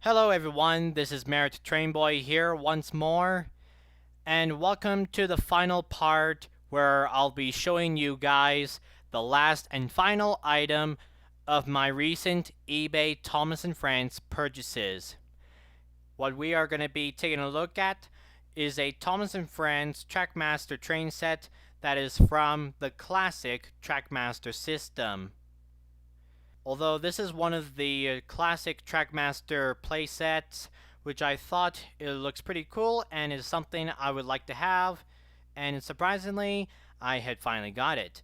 Hello everyone, this is Merit Trainboy here once more, and welcome to the final part where I'll be showing you guys the last and final item of my recent eBay Thomas & Friends purchases. What we are going to be taking a look at is a Thomas & Friends Trackmaster train set that is from the classic Trackmaster system. Although this is one of the classic Trackmaster playsets, which I thought it looks pretty cool and is something I would like to have, and surprisingly, I had finally got it.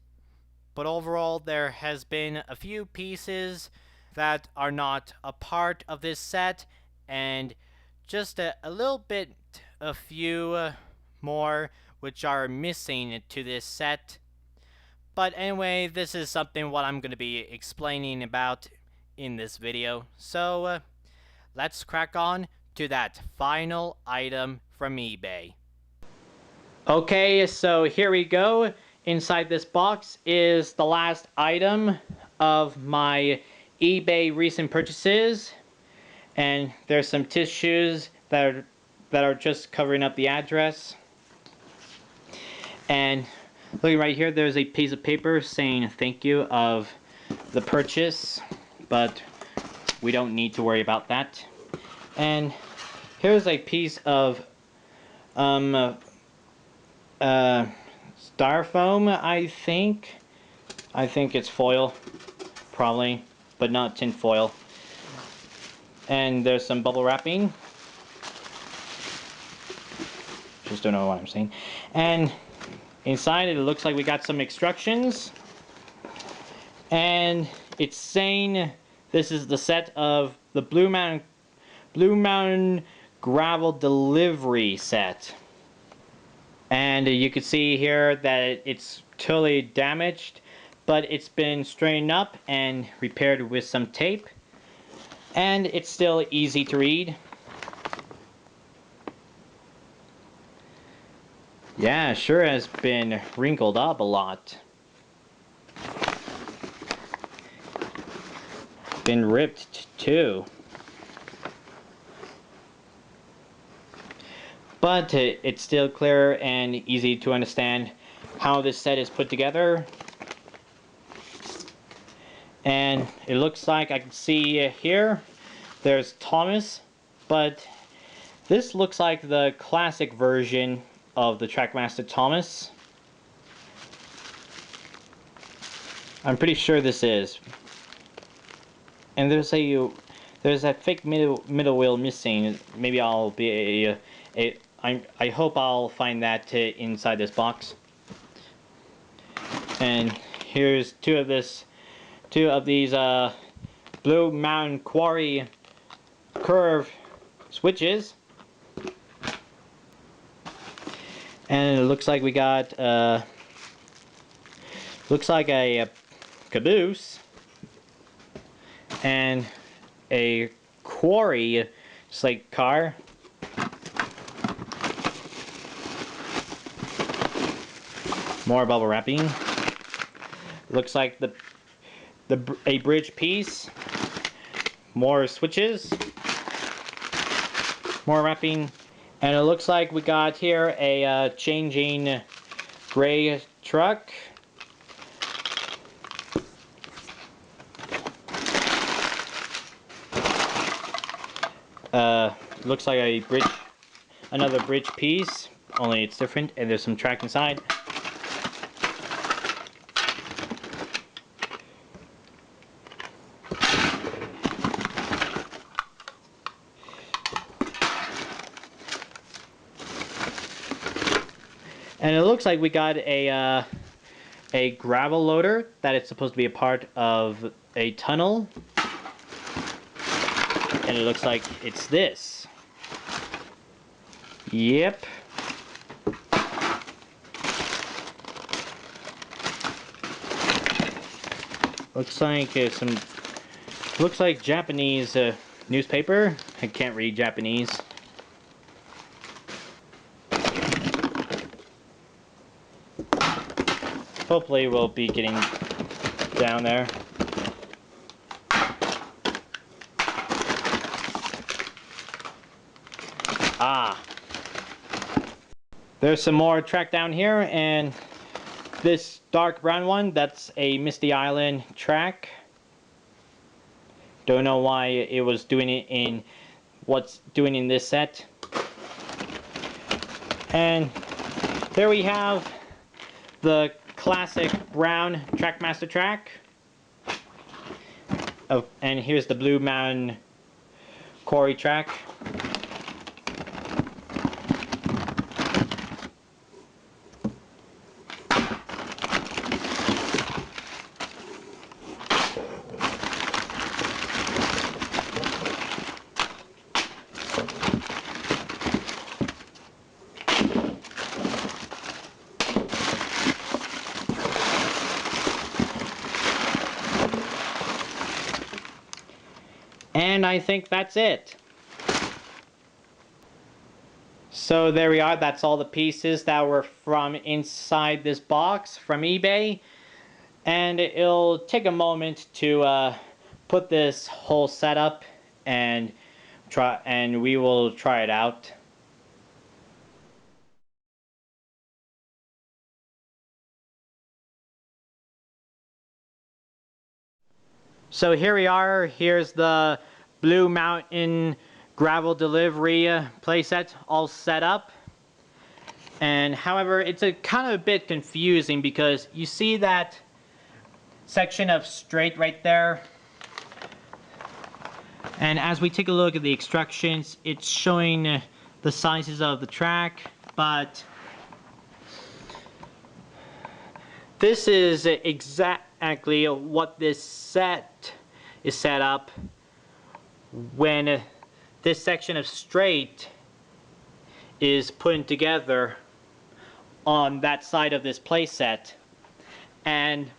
But overall, there has been a few pieces that are not a part of this set, and just a little bit, a few more which are missing to this set. But anyway, this is something what I'm going to be explaining about in this video. So let's crack on to that final item from eBay. Okay, so here we go. Inside this box is the last item of my eBay recent purchases. And there's some tissues that are just covering up the address. And looking right here, there's a piece of paper saying thank you of the purchase, but we don't need to worry about that. And here's a piece of styrofoam, I think. I think it's foil, probably, but not tin foil. And there's some bubble wrapping. Just don't know what I'm saying. And inside, it looks like we got some instructions, and it's saying this is the set of the Blue Mountain Gravel Delivery set. And you can see here that it's totally damaged, but it's been straightened up and repaired with some tape, and it's still easy to read. Yeah, sure has been wrinkled up a lot. Been ripped too. But it's still clear and easy to understand how this set is put together. And it looks like I can see here, there's Thomas, but this looks like the classic version of the Trackmaster Thomas. I'm pretty sure this is. And there's that fake middle wheel missing.Maybe I'll be I hope I'll find that inside this box. And here's two of these Blue Mountain Quarry curve switches. And it looks like we got looks like a caboose and a Quarry slate car. More bubble wrapping. Looks like a bridge piece. More switches. More wrapping. And it looks like we got here a changing gray truck. Looks like another bridge piece, only it's different, and there's some track inside. And it looks like we got a gravel loader that it's supposed to be a part of a tunnel. And it looks like it's this. Yep. Looks like Japanese newspaper. I can't read Japanese. Hopefully we'll be getting down there. Ah. There's some more track down here, and this dark brown one, that's a Misty Island track. Don't know why it was doing it in what's doing in this set. And there we have the classic brown Trackmaster track. Oh, and here's the Blue Mountain Quarry track. And I think that's it. So there we are, that's all the pieces that were from inside this box from eBay. And it'll take a moment to put this whole setup and we will try it out. So here we are, here's the Blue Mountain gravel delivery playset all set up. And however, it's a kind of a bit confusing because you see that section of straight right there. And as we take a look at the instructions, it's showing the sizes of the track, but this is exactly what this set is set up when this section of straight is put together on that side of this playset. And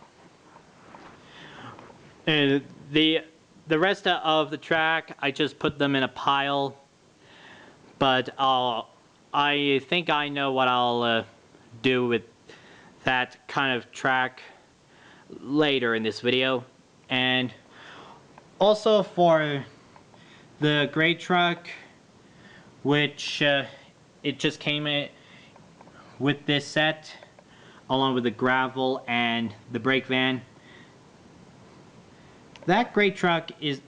the rest of the track, I just put them in a pile, but I think I know what I'll do with that kind of track later in this video. And also for the gray truck, which it just came in with this set along with the gravel and the brake van. That gray truck is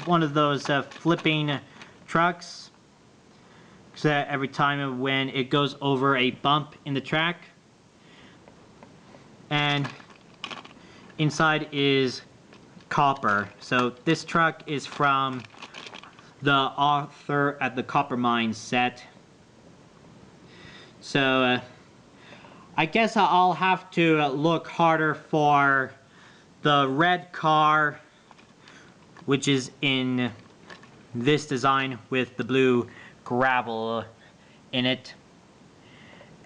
one of those flipping trucks, so that every time when it goes over a bump in the track, and inside is copper. So this truck is from the Author at the Copper Mine set. So I guess I'll have to look harder for the red car, which is in this design with the blue gravel in it.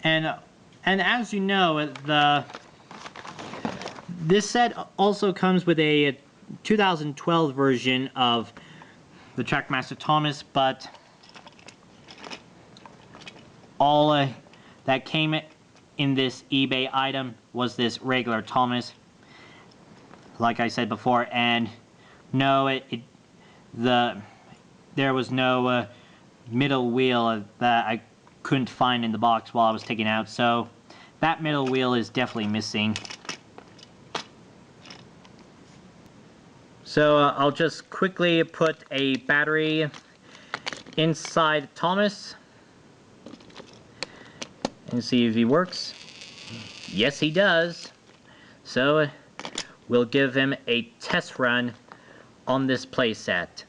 And as you know, this set also comes with a 2012 version of the Trackmaster Thomas, but all that came in this eBay item was this regular Thomas, like I said before. And no, there was no middle wheel that I couldn't find in the box while I was taking it out, so that middle wheel is definitely missing. So I'll just quickly put a battery inside Thomas and see if he works. Yes, he does. So we'll give him a test run on this playset.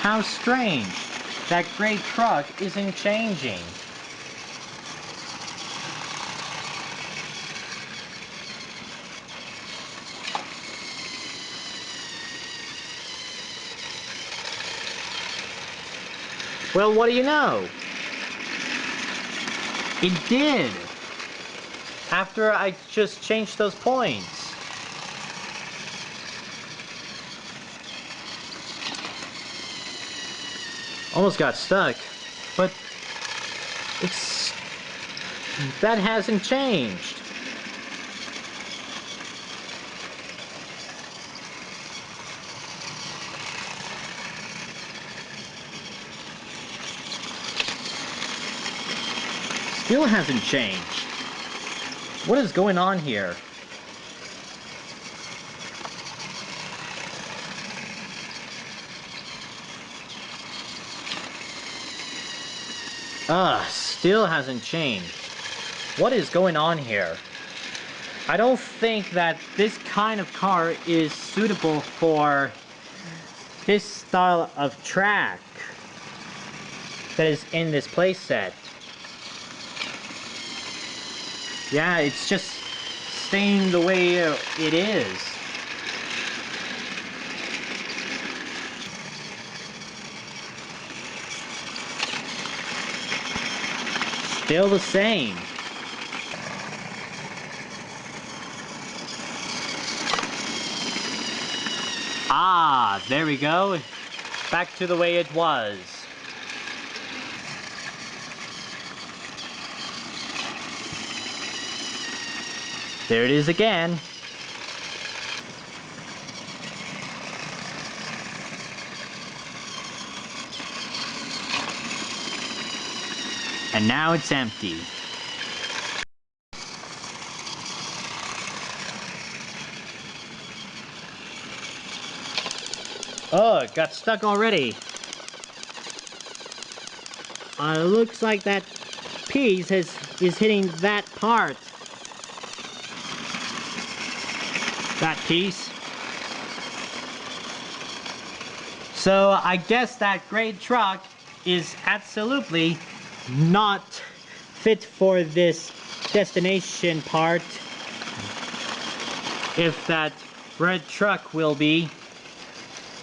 How strange. That gray truck isn't changing. Well, what do you know? It did. After I just changed those points. Almost got stuck, but that hasn't changed. Still hasn't changed. What is going on here? Still hasn't changed. What is going on here? I don't think that this kind of car is suitable for this style of track that is in this playset. Yeah, it's just staying the way it is. Still the same. Ah, there we go. Back to the way it was. There it is again. And now it's empty. Oh, it got stuck already. Looks like that piece is hitting that part. That piece. So I guess that great truck is absolutely not fit for this destination part. If that red truck will be,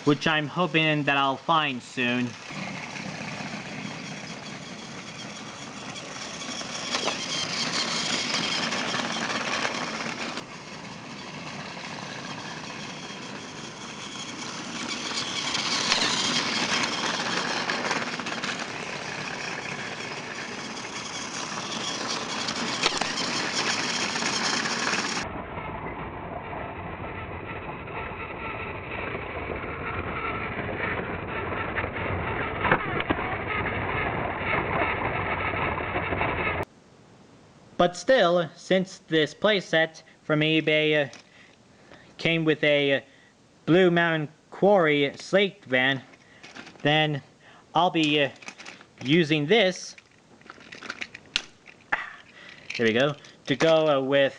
which I'm hoping that I'll find soon. But still, since this playset from eBay came with a Blue Mountain Quarry slate van, then I'll be using this, there we go, to go with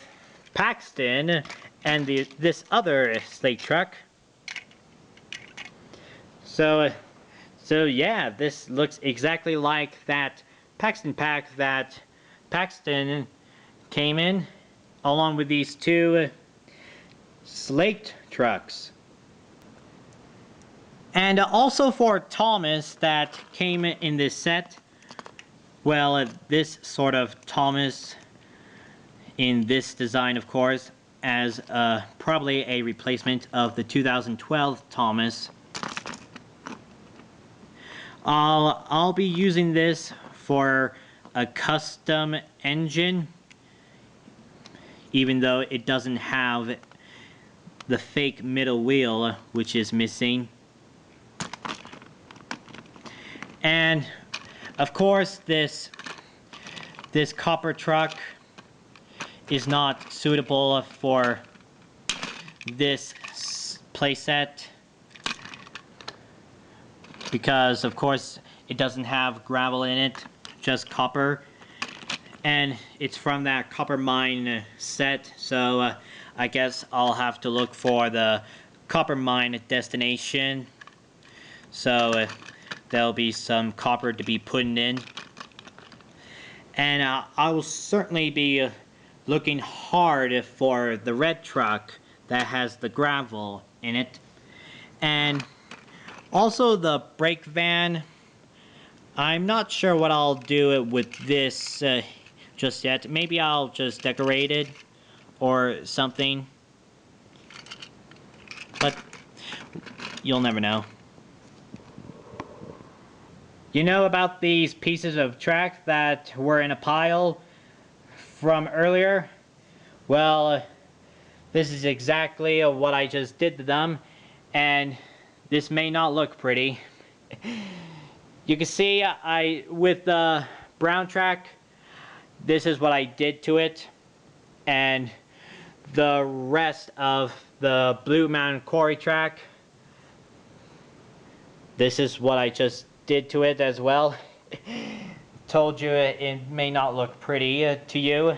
Paxton and this other slate truck. So yeah, this looks exactly like that Paxton pack that Paxton came in, along with these two slate trucks. And also for Thomas that came in this set, well, this sort of Thomas in this design, of course, as probably a replacement of the 2012 Thomas. I'll be using this for a custom engine, even though it doesn't have the fake middle wheel, which is missing. And of course this copper truck is not suitable for this playset because of course it doesn't have gravel in it, just copper, and it's from that copper mine set, so I guess I'll have to look for the copper mine destination. So there'll be some copper to be put in, and I will certainly be looking hard for the red truck that has the gravel in it. And also the brake van, I'm not sure what I'll do with this just yet. Maybe I'll just decorate it or something. But you'll never know. You know about these pieces of track that were in a pile from earlier? Well, this is exactly what I just did to them, and this may not look pretty. You can see with the brown track, this is what I did to it, and the rest of the Blue Mountain Quarry track, this is what I just did to it as well. Told you it may not look pretty to you.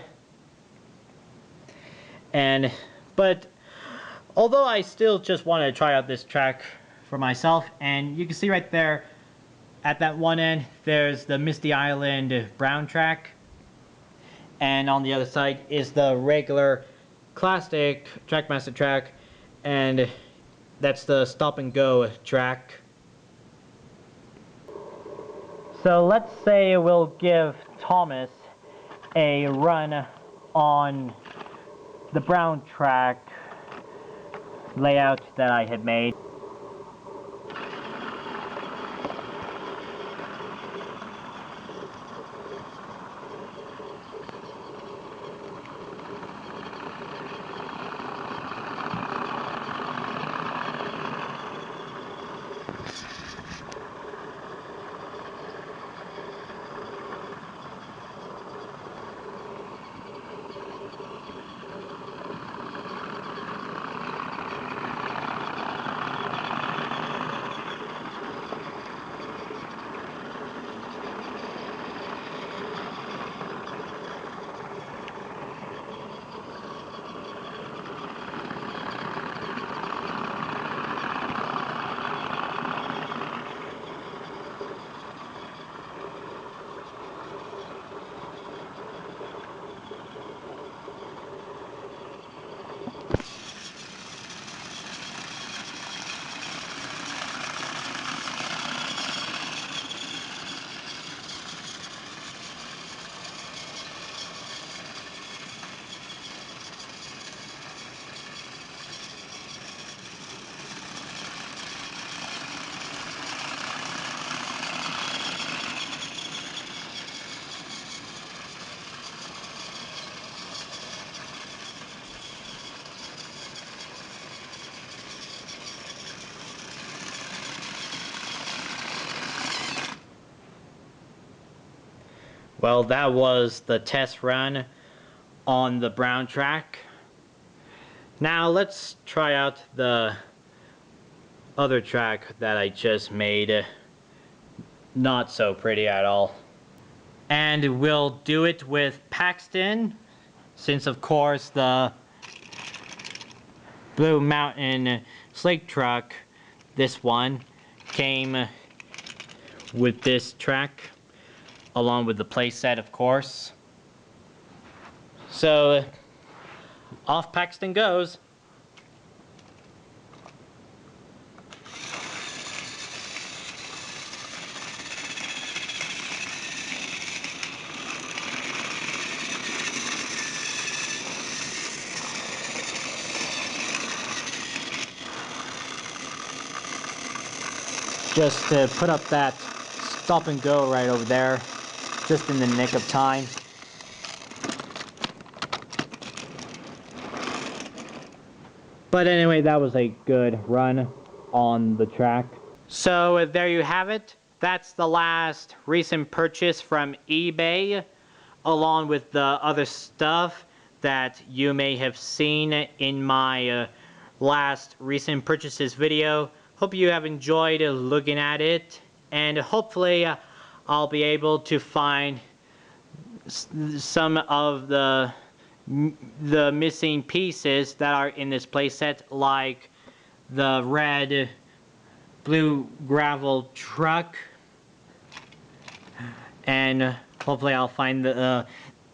But although I still just want to try out this track for myself, and you can see right there at that one end there's the Misty Island brown track, and on the other side is the regular classic Trackmaster track, and that's the stop and go track. So let's say we'll give Thomas a run on the brown track layout that I had made. Well, that was the test run on the brown track. Now let's try out the other track that I just made. Not so pretty at all. And we'll do it with Paxton, since of course the Blue Mountain Slate truck, this one, came with this track, along with the playset of course. So, off Paxton goes. Just to put up that stop and go right over there, just in the nick of time. But anyway, that was a good run on the track. So there you have it. That's the last recent purchase from eBay, along with the other stuff that you may have seen in my last recent purchases video. Hope you have enjoyed looking at it, and hopefully I'll be able to find some of the missing pieces that are in this playset, like the red blue gravel truck, and hopefully I'll find the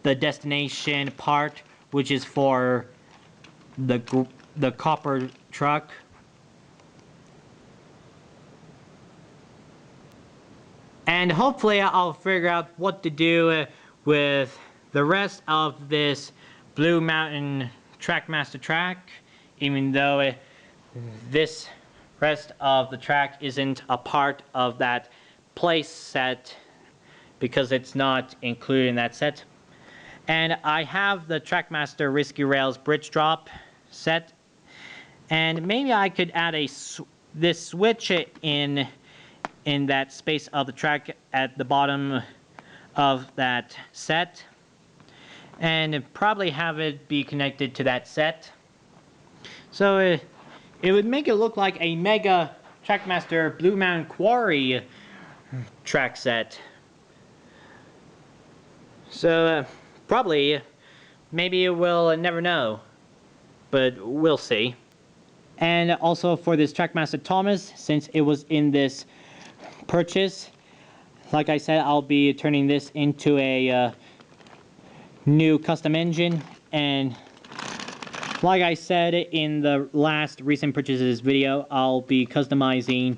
destination part, which is for the copper truck. And And hopefully I'll figure out what to do with the rest of this Blue Mountain Trackmaster track, even though this rest of the track isn't a part of that place set because it's not included in that set. And I have the Trackmaster Risky Rails bridge drop set, and maybe I could add this switch in that space of the track at the bottom of that set, and probably have it be connected to that set. So it would make it look like a mega Trackmaster Blue Mountain Quarry track set. So probably, maybe we'll never know, but we'll see. And also for this Trackmaster Thomas, since it was in this purchase, like I said, I'll be turning this into a new custom engine. And like I said in the last recent purchases video, I'll be customizing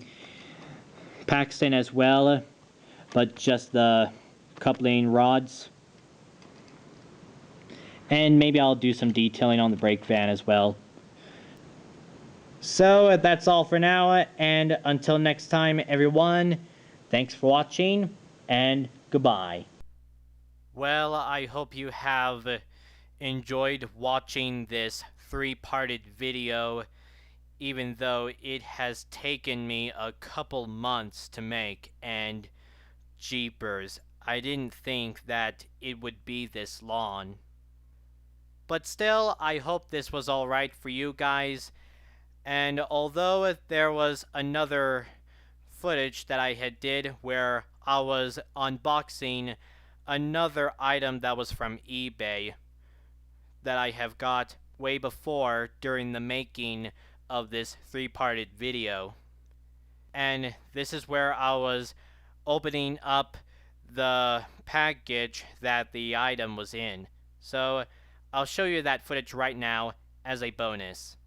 Paxton as well, but just the coupling rods. And maybe I'll do some detailing on the brake van as well. So that's all for now, and until next time everyone, thanks for watching, and goodbye. Well, I hope you have enjoyed watching this three-parted video, even though it has taken me a couple months to make, and jeepers, I didn't think that it would be this long. But still, I hope this was alright for you guys, and although there was another footage that I had did where I was unboxing another item that was from eBay that I have got way before during the making of this three-parted video. And this is where I was opening up the package that the item was in. So I'll show you that footage right now as a bonus.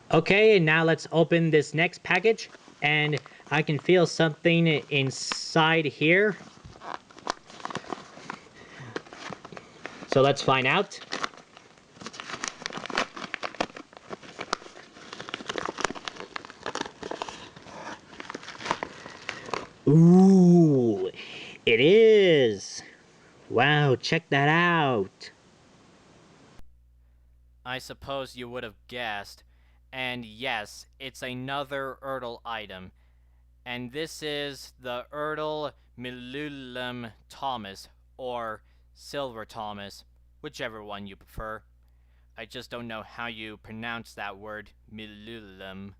Okay, now let's open this next package, and I can feel something inside here. So let's find out. Ooh, it is. Wow, check that out. I suppose you would have guessed. And yes, it's another Erdl item. And this is the Erdl Milulum Thomas, or Silver Thomas, whichever one you prefer. I just don't know how you pronounce that word, Milulum.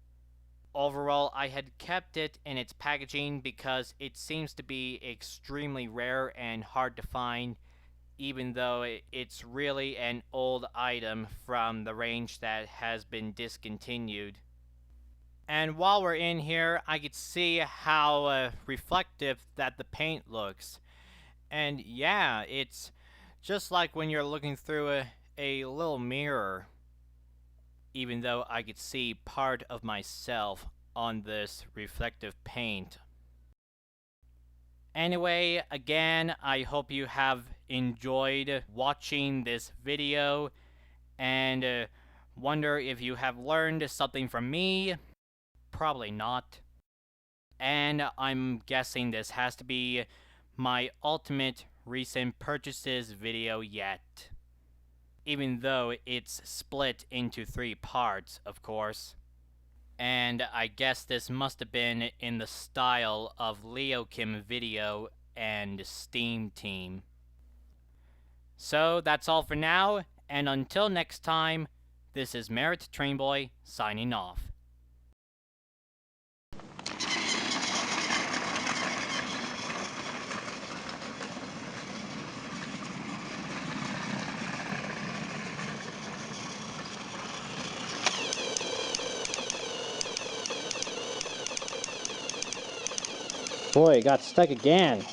Overall, I had kept it in its packaging because it seems to be extremely rare and hard to find, even though it's really an old item from the range that has been discontinued. And while we're in here, I could see how reflective that the paint looks. And yeah, it's just like when you're looking through a little mirror. Even though I could see part of myself on this reflective paint. Anyway, again, I hope you have enjoyed watching this video, and wonder if you have learned something from me. Probably not. And I'm guessing this has to be my ultimate recent purchases video yet. Even though it's split into 3 parts, of course. And I guess this must have been in the style of Leo Kim Video and Steam Team. So that's all for now, and until next time, this is Merit Trainboy signing off. Boy, it got stuck again.